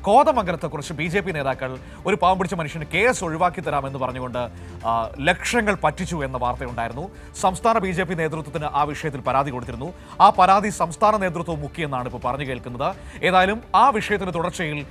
കോതമംഗലത്തെക്കുറിച്ച് BJP നേതാക്കൾ ഒരു പാവം പിടിച്ച മനുഷ്യന് കേസ് ഒഴിവാക്കി തരാമെന്ന് പറഞ്ഞുകൊണ്ട് ലക്ഷങ്ങൾ പറ്റിച്ചു എന്ന വാർത്തയുണ്ടായിരുന്നു. സംസ്ഥാന BJP നേതൃത്വത്തിന് ആ വിഷയത്തിൽ പരാതി കൊടുത്തിരുന്നു. ആ പരാതി സംസ്ഥാന നേതൃത്വം മുക്കിയെന്നാണ് ഇപ്പോൾ പറഞ്ഞു കേൾക്കുന്നത്. ഏതായാലും ആ വിഷയത്തിന് തുടർച്ചയിൽ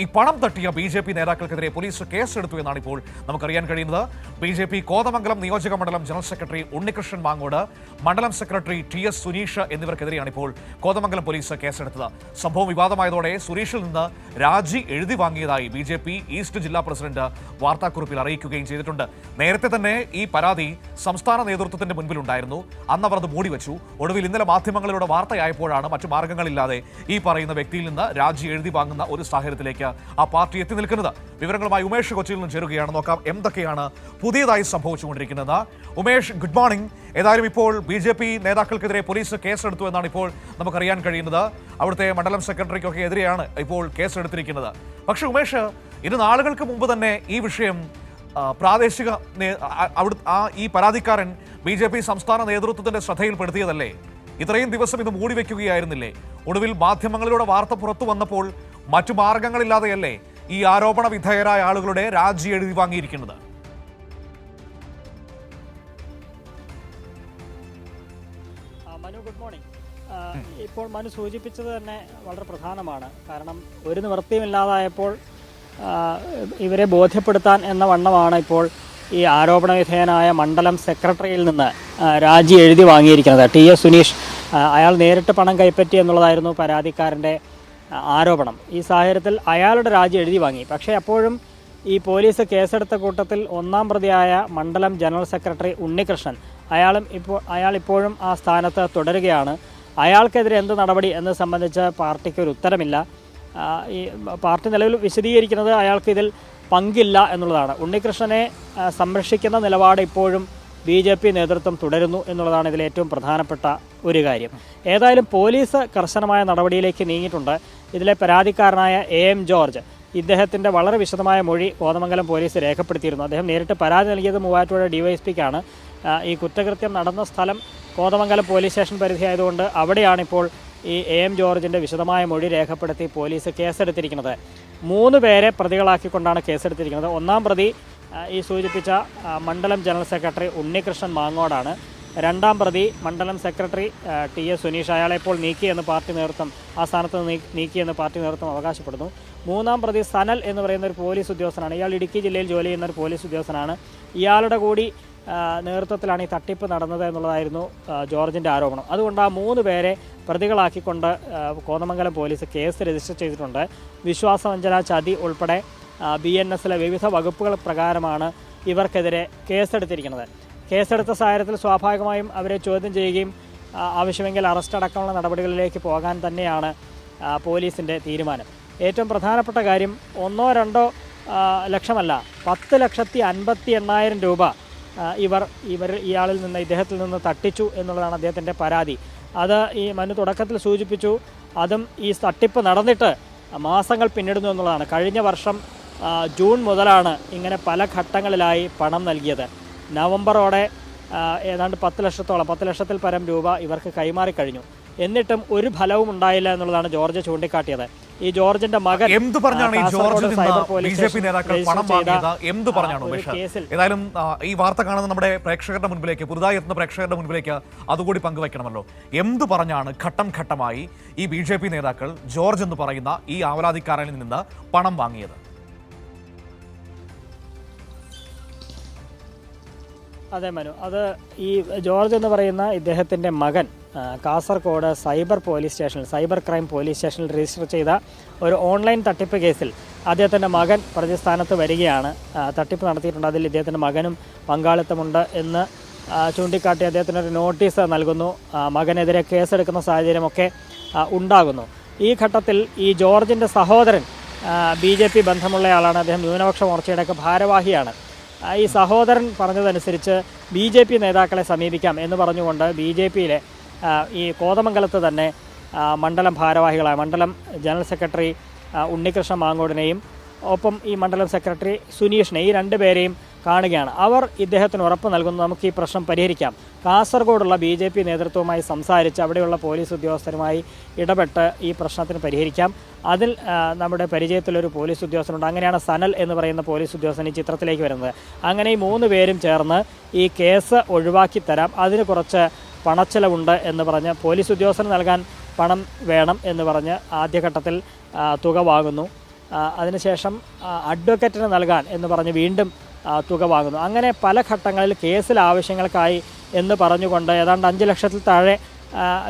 ഈ പണം തട്ടിയ BJP നേതാക്കൾക്കെതിരെ പോലീസ് കേസെടുത്തു എന്നാണ് ഇപ്പോൾ നമുക്കറിയാൻ കഴിയുന്നത്. BJP കോതമംഗലം നിയോജക മണ്ഡലം ജനറൽ സെക്രട്ടറി ഉണ്ണികൃഷ്ണൻ മാങ്ങോട്, മണ്ഡലം സെക്രട്ടറി TS സുനീഷ് എന്നിവർക്കെതിരെയാണ് ഇപ്പോൾ കോതമംഗലം പോലീസ് കേസെടുത്തത്. സംഭവം വിവാദമായതോടെ സുനീഷിൽ നിന്ന് രാജി എഴുതി വാങ്ങിയതായി BJP ഈസ്റ്റ് ജില്ലാ പ്രസിഡന്റ് വാർത്താക്കുറിപ്പിൽ അറിയിക്കുകയും ചെയ്തിട്ടുണ്ട്. നേരത്തെ തന്നെ ഈ പരാതി സംസ്ഥാന നേതൃത്വത്തിന്റെ മുൻപിലുണ്ടായിരുന്നു. അന്ന് അവർ അത് മൂടിവെച്ചു. ഒടുവിൽ ഇന്നലെ മാധ്യമങ്ങളിലൂടെ വാർത്തയായപ്പോഴാണ് മറ്റു മാർഗങ്ങളില്ലാതെ ഈ പറയുന്ന വ്യക്തിയിൽ നിന്ന് രാജി എഴുതി വാങ്ങുന്ന ഒരു സാഹചര്യത്തിലേക്ക് ആ പാർട്ടി എത്തി നിൽക്കുന്നത്. വിവരങ്ങളുമായി ഉമേഷ് കൊച്ചിയിൽ നിന്ന് ചേരുകയാണ്. നോക്കാം എന്തൊക്കെയാണ് പുതിയതായി സംഭവിച്ചുകൊണ്ടിരിക്കുന്നത്. Umesh, good morning. ഏതായാലും ഇപ്പോൾ BJP നേതാക്കൾക്കെതിരെ പോലീസ് കേസെടുത്തു എന്നാണ് ഇപ്പോൾ നമുക്കറിയാൻ കഴിയുന്നത്. അവിടുത്തെ മണ്ഡലം സെക്രട്ടറിക്കൊക്കെ എതിരെയാണ് ഇപ്പോൾ കേസെടുത്തിരിക്കുന്നത്. പക്ഷേ ഉമേഷ്, ഇത് നാളുകൾക്ക് മുമ്പ് തന്നെ ഈ വിഷയം പ്രാദേശിക ഈ പരാതിക്കാരൻ BJP സംസ്ഥാന നേതൃത്വത്തിന്റെ ശ്രദ്ധയിൽപ്പെടുത്തിയതല്ലേ? ഇത്രയും ദിവസം ഇത് മൂടിവെക്കുകയായിരുന്നില്ലേ? ഒടുവിൽ മാധ്യമങ്ങളിലൂടെ വാർത്ത പുറത്തു വന്നപ്പോൾ മറ്റു മാർഗങ്ങളില്ലാതെയല്ലേ ഈ ആരോപണ വിധേയരായ ആളുകളുടെ രാജി എഴുതി വാങ്ങിയിരിക്കുന്നത്? Manu, good morning. ഇപ്പോൾ മനു സൂചിപ്പിച്ചത് തന്നെ വളരെ പ്രധാനമാണ്. കാരണം ഒരു നിവൃത്തിയുമില്ലാതായപ്പോൾ ഇവരെ ബോധ്യപ്പെടുത്താൻ എന്ന വണ്ണമാണ് ഇപ്പോൾ ഈ ആരോപണ വിധേയനായ മണ്ഡലം സെക്രട്ടറിയിൽ നിന്ന് രാജി എഴുതി വാങ്ങിയിരിക്കുന്നത്. TS സുനീഷ് അയാൾ നേരിട്ട് പണം കൈപ്പറ്റി എന്നുള്ളതായിരുന്നു പരാതിക്കാരൻ്റെ ആരോപണം. ഈ സാഹചര്യത്തിൽ അയാളുടെ രാജി എഴുതി വാങ്ങി. പക്ഷേ അപ്പോഴും ഈ പോലീസ് കേസെടുത്ത കൂട്ടത്തിൽ ഒന്നാം പ്രതിയായ മണ്ഡലം ജനറൽ സെക്രട്ടറി ഉണ്ണികൃഷ്ണൻ അയാൾ ഇപ്പോഴും ആ സ്ഥാനത്ത് തുടരുകയാണ്. അയാൾക്കെതിരെ എന്ത് നടപടി എന്നത് സംബന്ധിച്ച് പാർട്ടിക്ക് ഒരു ഉത്തരമില്ല. ഈ പാർട്ടി നിലവിൽ വിശദീകരിക്കുന്നത് അയാൾക്ക് ഇതിൽ പങ്കില്ല എന്നുള്ളതാണ്. ഉണ്ണികൃഷ്ണനെ സംരക്ഷിക്കുന്ന നിലപാട് ഇപ്പോഴും BJP നേതൃത്വം തുടരുന്നു എന്നുള്ളതാണ് ഇതിൽ ഏറ്റവും പ്രധാനപ്പെട്ട ഒരു കാര്യം. ഏതായാലും പോലീസ് കർശനമായ നടപടിയിലേക്ക് നീങ്ങിയിട്ടുണ്ട്. ഇതിലെ പരാതിക്കാരനായ AM ജോർജ്, ഇദ്ദേഹത്തിൻ്റെ വളരെ വിശദമായ മൊഴി കോതമംഗലം പോലീസ് രേഖപ്പെടുത്തിയിരുന്നു. അദ്ദേഹം നേരിട്ട് പരാതി നൽകിയത് മൂവാറ്റുപുഴ DYSPക്കാണ്. ഈ കുറ്റകൃത്യം നടന്ന സ്ഥലം കോതമംഗലം പോലീസ് സ്റ്റേഷൻ പരിധിയായതുകൊണ്ട് അവിടെയാണിപ്പോൾ ഈ AM ജോർജിൻ്റെ വിശദമായ മൊഴി രേഖപ്പെടുത്തി പോലീസ് കേസെടുത്തിരിക്കുന്നത്. 3 പേരെ പ്രതികളാക്കിക്കൊണ്ടാണ് കേസെടുത്തിരിക്കുന്നത്. ഒന്നാം പ്രതി ഈ സൂചിപ്പിച്ച മണ്ഡലം ജനറൽ സെക്രട്ടറി ഉണ്ണികൃഷ്ണൻ മാങ്ങോടാണ്. രണ്ടാം പ്രതി മണ്ഡലം സെക്രട്ടറി TS സുനീഷ്, അയാളെ ഇപ്പോൾ നീക്കിയെന്ന് പാർട്ടി നേതൃത്വം ആ സ്ഥാനത്ത് നീക്കിയെന്ന് പാർട്ടി നേതൃത്വം അവകാശപ്പെടുന്നു. മൂന്നാം പ്രതി സനൽ എന്ന് പറയുന്ന ഒരു പോലീസ് ഉദ്യോഗസ്ഥനാണ്. ഇയാൾ ഇടുക്കി ജില്ലയിൽ ജോലി ചെയ്യുന്ന ഒരു പോലീസ് ഉദ്യോഗസ്ഥനാണ്. ഇയാളുടെ കൂടി നേതൃത്വത്തിലാണ് ഈ തട്ടിപ്പ് നടന്നത് എന്നുള്ളതായിരുന്നു ജോർജിൻ്റെ ആരോപണം. അതുകൊണ്ട് ആ 3 പേരെ പ്രതികളാക്കിക്കൊണ്ട് കോതമംഗലം പോലീസ് കേസ് രജിസ്റ്റർ ചെയ്തിട്ടുണ്ട്. വിശ്വാസവഞ്ചന, ചതി ഉൾപ്പെടെ BNSലെ വിവിധ വകുപ്പുകൾ പ്രകാരമാണ് ഇവർക്കെതിരെ കേസെടുത്തിരിക്കുന്നത്. കേസെടുത്ത സാഹചര്യത്തിൽ സ്വാഭാവികമായും അവരെ ചോദ്യം ചെയ്യുകയും ആവശ്യമെങ്കിൽ അറസ്റ്റ് അടക്കമുള്ള നടപടികളിലേക്ക് പോകാൻ തന്നെയാണ് പോലീസിൻ്റെ തീരുമാനം. ഏറ്റവും പ്രധാനപ്പെട്ട കാര്യം 1-2 ലക്ഷമല്ല, 10,58,000 രൂപ ഇയാളിൽ നിന്ന്, ഇദ്ദേഹത്തിൽ നിന്ന് തട്ടിച്ചു എന്നുള്ളതാണ് അദ്ദേഹത്തിൻ്റെ പരാതി. അത് ഈ മനു തുടക്കത്തിൽ സൂചിപ്പിച്ചു. അതും ഈ തട്ടിപ്പ് നടന്നിട്ട് മാസങ്ങൾ പിന്നിടുന്നു എന്നുള്ളതാണ്. കഴിഞ്ഞ വർഷം ജൂൺ മുതലാണ് ഇങ്ങനെ പല ഘട്ടങ്ങളിലായി പണം നൽകിയത്. നവംബറോടെ ഏതാണ്ട് 10 ലക്ഷത്തിൽ പരം രൂപ ഇവർക്ക് കൈമാറിക്കഴിഞ്ഞു. എന്നിട്ടും ഒരു ഫലവും ഉണ്ടായില്ല എന്നുള്ളതാണ് ജോർജ് ചൂണ്ടിക്കാട്ടിയത്. ഈ ജോർജിന്റെ മകൻ എന്ത് പറഞ്ഞാണ് ഈ ജോർജിൽ നിന്ന് BJP നേതാക്കൾ പണം വാങ്ങിയത് എന്ത് പറഞ്ഞാണ്? ഏതായാലും ഈ വാർത്ത കാണുന്ന നമ്മുടെ പ്രേക്ഷകരുടെ മുൻപിലേക്ക്, പുതുതായി എത്തുന്ന പ്രേക്ഷകരുടെ മുൻപിലേക്ക് അതുകൂടി പങ്കുവയ്ക്കണമല്ലോ. എന്ത് പറഞ്ഞാണ് ഘട്ടം ഘട്ടമായി ഈ BJP നേതാക്കൾ ജോർജ് എന്ന് പറയുന്ന ഈ ആവലാതിക്കാരനിൽ നിന്ന് പണം വാങ്ങിയത്? അതെ മനു, അത് ഈ ജോർജ് എന്ന് പറയുന്ന ഇദ്ദേഹത്തിൻ്റെ മകൻ കാസർഗോഡ് സൈബർ ക്രൈം പോലീസ് സ്റ്റേഷനിൽ രജിസ്റ്റർ ചെയ്ത ഒരു ഓൺലൈൻ തട്ടിപ്പ് കേസിൽ അദ്ദേഹത്തിൻ്റെ മകൻ പ്രതിസ്ഥാനത്ത് വരികയാണ്. തട്ടിപ്പ് നടത്തിയിട്ടുണ്ട്. അതിൽ ഇദ്ദേഹത്തിൻ്റെ മകനും പങ്കാളിത്തമുണ്ട് എന്ന് ചൂണ്ടിക്കാട്ടി അദ്ദേഹത്തിനൊരു നോട്ടീസ് നൽകുന്നു. മകനെതിരെ കേസെടുക്കുന്ന സാഹചര്യമൊക്കെ ഉണ്ടാകുന്നു. ഈ ഘട്ടത്തിൽ ഈ ജോർജിൻ്റെ സഹോദരൻ BJP ബന്ധമുള്ളയാളാണ്. അദ്ദേഹം ന്യൂനപക്ഷ മോർച്ചയുടെയൊക്കെ ഭാരവാഹിയാണ്. ഈ സഹോദരൻ പറഞ്ഞതനുസരിച്ച് BJP നേതാക്കളെ സമീപിക്കാം എന്ന് പറഞ്ഞുകൊണ്ട് BJPയിലെ ഈ കോതമംഗലത്ത് തന്നെ മണ്ഡലം ഭാരവാഹികളായ മണ്ഡലം ജനറൽ സെക്രട്ടറി ഉണ്ണികൃഷ്ണൻ മാങ്ങോടിനെയും ഒപ്പം ഈ മണ്ഡലം സെക്രട്ടറി സുനീഷിനെ, ഈ രണ്ടുപേരെയും കാണുകയാണ്. അവർ ഇദ്ദേഹത്തിന് ഉറപ്പ് നൽകുന്നു, നമുക്ക് ഈ പ്രശ്നം പരിഹരിക്കാം. കാസർഗോഡുള്ള BJP നേതൃത്വവുമായി സംസാരിച്ച് അവിടെയുള്ള പോലീസ് ഉദ്യോഗസ്ഥരുമായി ഇടപെട്ട് ഈ പ്രശ്നത്തിന് പരിഹരിക്കാം. അതിൽ നമ്മുടെ പരിചയത്തിലൊരു പോലീസ് ഉദ്യോഗസ്ഥനുണ്ട്. അങ്ങനെയാണ് സനൽ എന്ന് പറയുന്ന പോലീസ് ഉദ്യോഗസ്ഥൻ ഈ ചിത്രത്തിലേക്ക് വരുന്നത്. അങ്ങനെ ഈ 3 പേരും ചേർന്ന് ഈ കേസ് ഒഴിവാക്കി തരാം, അതിന് കുറച്ച് പണച്ചെലവുണ്ട് എന്ന് പറഞ്ഞ് പോലീസ് ഉദ്യോഗസ്ഥന് നൽകാൻ പണം വേണം എന്ന് പറഞ്ഞ് ആദ്യഘട്ടത്തിൽ തുക വാങ്ങുന്നു. അതിനുശേഷം അഡ്വക്കേറ്റിന് നൽകാൻ എന്ന് പറഞ്ഞ് വീണ്ടും തുക വാങ്ങുന്നു. അങ്ങനെ പല ഘട്ടങ്ങളിൽ കേസിൽ ആവശ്യങ്ങൾക്കായി എന്ന് പറഞ്ഞുകൊണ്ട് ഏതാണ്ട് 5 ലക്ഷത്തിൽ താഴെ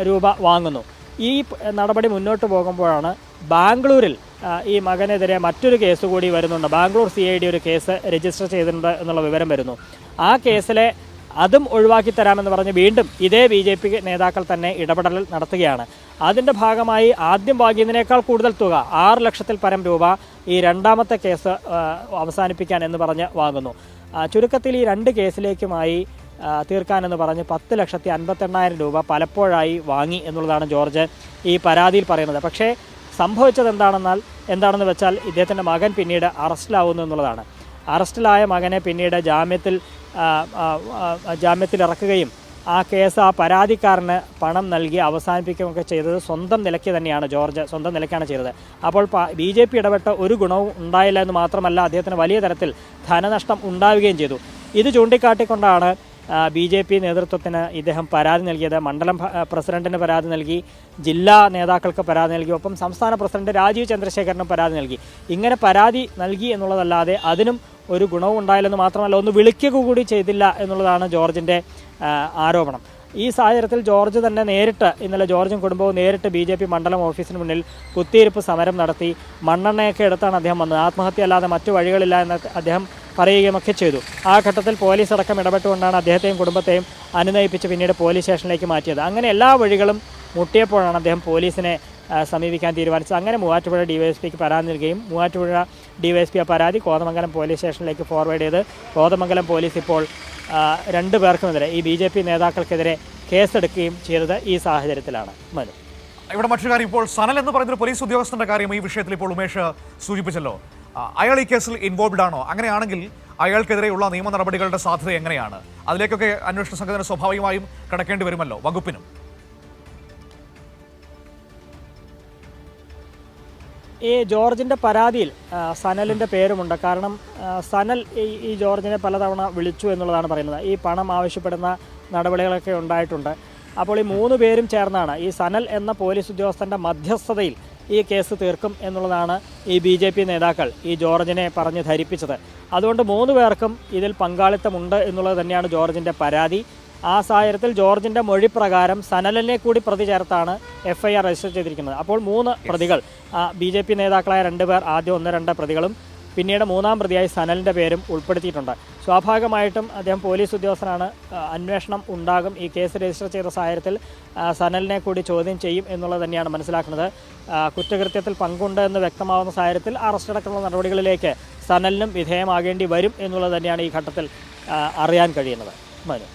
രൂപ വാങ്ങുന്നു. ഈ നടപടി മുന്നോട്ട് പോകുമ്പോഴാണ് ബാംഗ്ലൂരിൽ ഈ മകനെതിരെ മറ്റൊരു കേസ് കൂടി വരുന്നുണ്ട്. ബാംഗ്ലൂർ CID ഒരു കേസ് രജിസ്റ്റർ ചെയ്തിട്ടുണ്ട് എന്നുള്ള വിവരം വരുന്നു. ആ കേസിലെ അതും ഒഴിവാക്കി തരാമെന്ന് പറഞ്ഞ് വീണ്ടും ഇതേ BJP നേതാക്കൾ തന്നെ ഇടപെടൽ നടത്തുകയാണ്. അതിൻ്റെ ഭാഗമായി ആദ്യം വാങ്ങിയതിനേക്കാൾ കൂടുതൽ തുക 6 ലക്ഷത്തിൽ പരം രൂപ ഈ രണ്ടാമത്തെ കേസ് അവസാനിപ്പിക്കാൻ എന്ന് പറഞ്ഞ് വാങ്ങുന്നു. ചുരുക്കത്തിൽ ഈ 2 കേസിലേക്കുമായി തീർക്കാനെന്ന് പറഞ്ഞ് 10,58,000 രൂപ പലപ്പോഴായി വാങ്ങി എന്നുള്ളതാണ് ജോർജ് ഈ പരാതിയിൽ പറയുന്നത്. പക്ഷേ സംഭവിച്ചത് എന്താണെന്ന് വെച്ചാൽ ഇദ്ദേഹത്തിൻ്റെ മകൻ പിന്നീട് അറസ്റ്റിലാവുന്നു എന്നുള്ളതാണ്. അറസ്റ്റിലായ മകനെ പിന്നീട് ജാമ്യത്തിൽ ഇറക്കുകയും ആ കേസ് ആ പരാതിക്കാരന് പണം നൽകി അവസാനിപ്പിക്കുകയൊക്കെ ചെയ്തത് സ്വന്തം നിലയ്ക്ക് തന്നെയാണ്. ജോർജ് സ്വന്തം നിലയ്ക്കാണ് ചെയ്തത്. അപ്പോൾ BJP ഇടപെട്ട് ഒരു ഗുണവും ഉണ്ടായില്ല എന്ന് മാത്രമല്ല, അദ്ദേഹത്തിന് വലിയ തരത്തിൽ ധനനഷ്ടം ഉണ്ടാവുകയും ചെയ്തു. ഇത് ചൂണ്ടിക്കാട്ടിക്കൊണ്ടാണ് BJP നേതൃത്വത്തിന് ഇദ്ദേഹം പരാതി നൽകിയത്. മണ്ഡലം പ്രസിഡന്റിന് പരാതി നൽകി, ജില്ലാ നേതാക്കൾക്ക് പരാതി നൽകി, ഒപ്പം സംസ്ഥാന പ്രസിഡന്റ് രാജീവ് ചന്ദ്രശേഖരനും പരാതി നൽകി. ഇങ്ങനെ പരാതി നൽകി എന്നുള്ളതല്ലാതെ അതിനും ഒരു ഗുണവും ഉണ്ടായില്ലെന്ന് മാത്രമല്ല, ഒന്ന് വിളിക്കുക കൂടി ചെയ്തില്ല എന്നുള്ളതാണ് ജോർജിൻ്റെ ആരോപണം. ഈ സാഹചര്യത്തിൽ ജോർജ് തന്നെ ഇന്നലെ ജോർജും കുടുംബവും നേരിട്ട് BJP മണ്ഡലം ഓഫീസിന് മുന്നിൽ കുത്തിയിരിപ്പ് സമരം നടത്തി. മണ്ണെണ്ണയൊക്കെ എടുത്താണ് അദ്ദേഹം വന്നത്. ആത്മഹത്യ അല്ലാതെ മറ്റു വഴികളില്ല എന്ന് അദ്ദേഹം പറയുകയുമൊക്കെ ചെയ്തു. ആ ഘട്ടത്തിൽ പോലീസ് അടക്കം ഇടപെട്ടുകൊണ്ടാണ് അദ്ദേഹത്തെയും കുടുംബത്തെയും അനുനയിപ്പിച്ച് പിന്നീട് പോലീസ് സ്റ്റേഷനിലേക്ക് മാറ്റിയത്. അങ്ങനെ എല്ലാ വഴികളും മുട്ടിയപ്പോഴാണ് അദ്ദേഹം പോലീസിനെ സമീപിക്കാൻ തീരുമാനിച്ചത്. അങ്ങനെ മൂവാറ്റുപുഴ DYSPക്ക് പരാതി നൽകുകയും മൂവാറ്റുപുഴ DYSP ആ പരാതി കോതമംഗലം പോലീസ് സ്റ്റേഷനിലേക്ക് ഫോർവേഡ് ചെയ്ത് കോതമംഗലം പോലീസ് ഇപ്പോൾ 2 പേർക്കുമെതിരെ ഈ BJP നേതാക്കൾക്കെതിരെ കേസെടുക്കുകയും ചെയ്തത് ഈ സാഹചര്യത്തിലാണ്. മനു, ഇവിടെ മറ്റൊരു കാര്യം, ഇപ്പോൾ സനൽ എന്ന് പറയുന്ന പോലീസ് ഉദ്യോഗസ്ഥന്റെ കാര്യം ഈ വിഷയത്തിൽ ഇപ്പോൾ ഉമേഷ് സൂചിപ്പിച്ചല്ലോ. അയാൾ ഈ കേസിൽ ഇൻവോൾവ്ഡ് ആണോ? അങ്ങനെയാണെങ്കിൽ അയാൾക്കെതിരെയുള്ള നിയമ നടപടികളുടെ സാധ്യത എങ്ങനെയാണ്? അതിലേക്കൊക്കെ അന്വേഷണ സംഘത്തിന് സ്വാഭാവികമായും കടക്കേണ്ടി വരുമല്ലോ, വകുപ്പിനും. ഈ ജോർജിൻ്റെ പരാതിയിൽ സനലിൻ്റെ പേരുമുണ്ട്. കാരണം സനൽ ഈ ജോർജിനെ പലതവണ വിളിച്ചു എന്നുള്ളതാണ് പറയുന്നത്. ഈ പണം ആവശ്യപ്പെടുന്ന നടപടികളൊക്കെ ഉണ്ടായിട്ടുണ്ട്. അപ്പോൾ ഈ 3 പേരും ചേർന്നാണ് ഈ സനൽ എന്ന പോലീസ് ഉദ്യോഗസ്ഥൻ്റെ മധ്യസ്ഥതയിൽ ഈ കേസ് തീർക്കും എന്നുള്ളതാണ് ഈ BJP നേതാക്കൾ ഈ ജോർജിനെ പറഞ്ഞ് ധരിപ്പിച്ചത്. അതുകൊണ്ട് 3 പേർക്കും ഇതിൽ പങ്കാളിത്തമുണ്ട് എന്നുള്ളത് തന്നെയാണ് ജോർജിൻ്റെ പരാതി. ആ സാഹചര്യത്തിൽ ജോർജിൻ്റെ മൊഴി പ്രകാരം സനലിനെ കൂടി പ്രതി ചേർത്താണ് FIR രജിസ്റ്റർ ചെയ്തിരിക്കുന്നത്. അപ്പോൾ 3 പ്രതികൾ, BJP നേതാക്കളായ 2 പേർ, ആദ്യം 1-2 പ്രതികളും പിന്നീട് 3-ാം പ്രതിയായി സനലിൻ്റെ പേരും ഉൾപ്പെടുത്തിയിട്ടുണ്ട്. സ്വാഭാവികമായിട്ടും അദ്ദേഹം പോലീസ് ഉദ്യോഗസ്ഥനാണ്. അന്വേഷണം ഉണ്ടാകും. ഈ കേസ് രജിസ്റ്റർ ചെയ്ത സാഹചര്യത്തിൽ സനലിനെ കൂടി ചോദ്യം ചെയ്യും എന്നുള്ളത് തന്നെയാണ് മനസ്സിലാക്കുന്നത്. കുറ്റകൃത്യത്തിൽ പങ്കുണ്ട് എന്ന് വ്യക്തമാവുന്ന സാഹചര്യത്തിൽ അറസ്റ്റടക്കമുള്ള നടപടികളിലേക്ക് സനലിനും വിധേയമാകേണ്ടി വരും എന്നുള്ളത് തന്നെയാണ് ഈ ഘട്ടത്തിൽ അറിയാൻ കഴിയുന്നത്. മനു.